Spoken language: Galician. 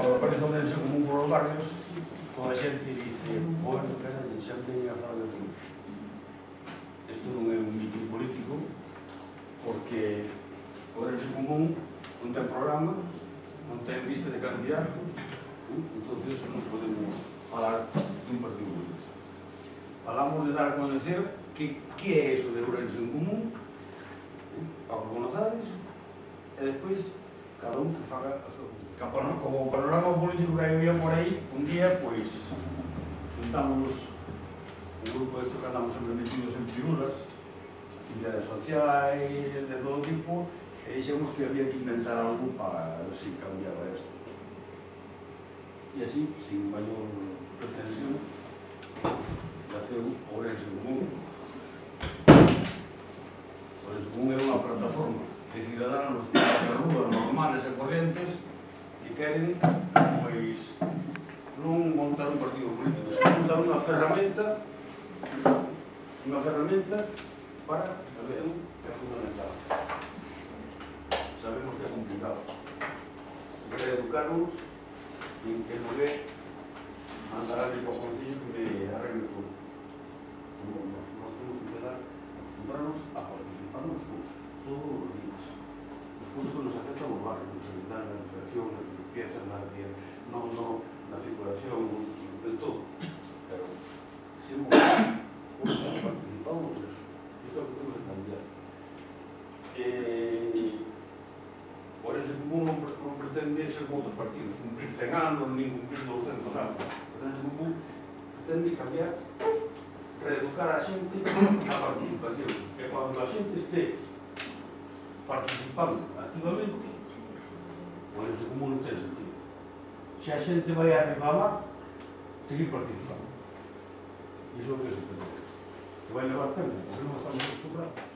cando aparece Ourense Común por os barrios, toda a xente dice, bueno, caralho, xa teño a falar de política. Isto non é un mitin político, porque Ourense Común non ten programa, non ten lista de candidato, entonces non podemos falar dun partido político. Falamos de dar a conocer que é eso de Ourense Común, para que conozades, e despois cada un que faga a súa política. Como panorama político que había por aí, un día, pois, xuntamos un grupo de estos que andamos sempre metidos en pirulas, actividades sociais, de todo tipo, e dixemos que había que inventar algo para ver se cambiaba isto. E así, sin maior pretensión, naceu Ourense Común. Ourense Común era unha plataforma de ciudadanos de rúas normales e corrientes que queren, pois, non montar un partido político, sino montar unha ferramenta para saber que é fundamental. Sabemos que é complicado. Reeducarnos en que non é mandar a alguén para o Concello que me arregle todo. Nós temos que empezar a juntarnos a participar nas cousas, todos os días. As cousas que nos afectan ao barrio, na sanidade, na educación, na limpieza, na circulación, de todo. Pero sempre participamos nisso. Isto é o que temos que cambiar. Ourense Común non pretende ser como outros partidos, cumprir 100 anos, nin cumprir 200 anos. Ourense Común pretende cambiar, reeducar a xente a participación. E cando a xente este participando activamente, Ourense Común non ten sentido. Se a xente vai a reclamar, seguir participando. Iso é o que se pretende. Que vai levar tempo, porque non estamos acostumbrados.